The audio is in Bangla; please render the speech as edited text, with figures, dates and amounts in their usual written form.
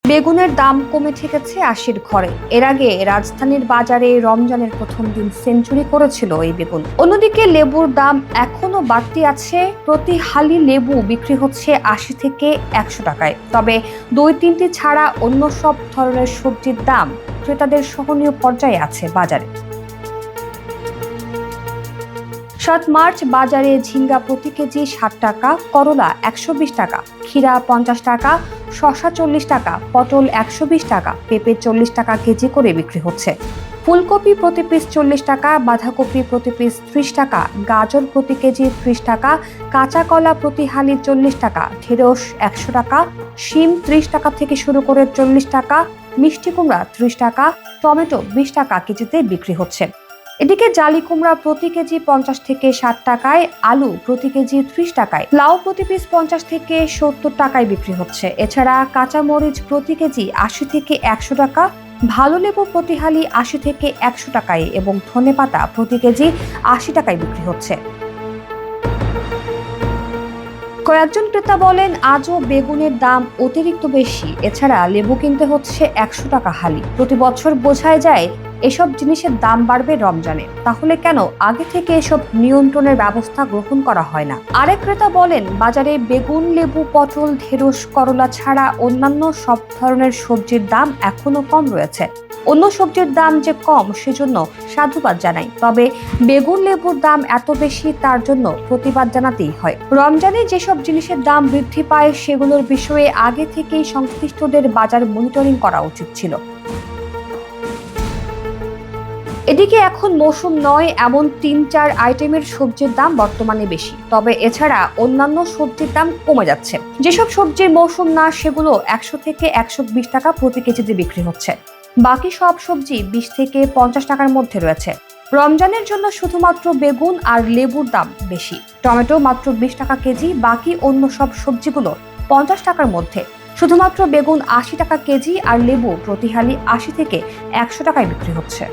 বেগুনের দাম কমে ঠেকেছে ৮০-র ঘরে। এর আগে রাজধানীর বাজারে রমজানের প্রথম দিন সেঞ্চুরি করেছিল এই বেগুন। অন্যদিকে লেবুর দাম এখনো বাড়তি আছে। প্রতি হালি লেবু বিক্রি হচ্ছে ৮০ থেকে ১০০ টাকায়। তবে ২-৩টি ছাড়া অন্য সব ধরনের সবজির দাম ক্রেতাদের সহনীয় পর্যায়ে আছে বাজারে। ৭ মার্চ বাজারে ঝিঙ্গা প্রতি কেজি ৬০ টাকা, করলা ১২০ টাকা, ক্ষীরা ৫০ টাকা, শসা ৪০ টাকা, পটল ১২০ টাকা, পেঁপে ৪০ টাকা কেজি করে বিক্রি হচ্ছে। ফুলকপি প্রতি পিস ৪০ টাকা, বাঁধাকপি প্রতি পিস ৩০ টাকা, গাজর প্রতি কেজি ৩০ টাকা, কাঁচা কলা প্রতি হালি ৪০ টাকা, ঢেঁড়স ১০০ টাকা, শিম ৩০ টাকা থেকে শুরু করে ৪০ টাকা, মিষ্টি কুমড়া ৩০ টাকা, টমেটো ২০ টাকা কেজিতে বিক্রি হচ্ছে। এদিকে জালি কুমড়া প্রতি কেজি ৫০ থেকে ৬০ টাকায়, আলু প্রতি কেজি ৩০ টাকায়, লাউ প্রতি পিস ৫০ থেকে ৭০ টাকায় বিক্রি হচ্ছে। এছাড়া কাঁচা মরিচ প্রতি কেজি ৮০ থেকে ১০০ টাকা, ভালো লেবু প্রতি হালি ৮০ থেকে ১০০ টাকায় এবং ধনেপাতা প্রতি কেজি ৮০ টাকায় বিক্রি হচ্ছে। কয়েকজন ক্রেতা বলেন আজও বেগুনের দাম অতিরিক্ত বেশি। এছাড়া লেবু কিনতে হচ্ছে ১০০ টাকা হালি। প্রতি বছর বোঝাই যায় এসব জিনিসের দাম বাড়বে রমজানে, তাহলে কেন আগে থেকে এসব নিয়ন্ত্রণের ব্যবস্থা গ্রহণ করা হয় না? আরেক ক্রেতা বলেন বাজারে বেগুন, লেবু, পটল, ঢেঁড়স, করলা ছাড়া অন্যান্য সব ধরনের সবজির দাম এখনো কম রয়েছে। অন্য সবজির দাম যে কম সেজন্য সাধুবাদ জানাই, তবে বেগুন, লেবুর দাম এত বেশি তার জন্য প্রতিবাদ জানাতেই হয়। রমজানে যেসব জিনিসের দাম বৃদ্ধি পায় সেগুলোর বিষয়ে আগে থেকেই সংশ্লিষ্টদের বাজার মনিটরিং করা উচিত ছিল। এদিকে এখন মৌসুম নয় এমন ৩-৪ আইটেমের সবজির দাম বর্তমানে বেশি, তবে এছাড়া অন্যান্য সবজির দাম কমে যাচ্ছে। যেসব সবজির মৌসুম না সেগুলো ১০০ থেকে ১২০ টাকা প্রতি কেজিতে বিক্রি হচ্ছে। বাকি সব সবজি ২০ থেকে ৫০ টাকার মধ্যে রয়েছে। রমজানের জন্য শুধুমাত্র বেগুন আর লেবুর দাম বেশি। টমেটো মাত্র ২০ টাকা কেজি, বাকি অন্য সব সবজিগুলো ৫০ টাকার মধ্যে। শুধুমাত্র বেগুন ৮০ টাকা কেজি আর লেবু প্রতি হালি ৮০ থেকে ১০০ টাকায় বিক্রি হচ্ছে।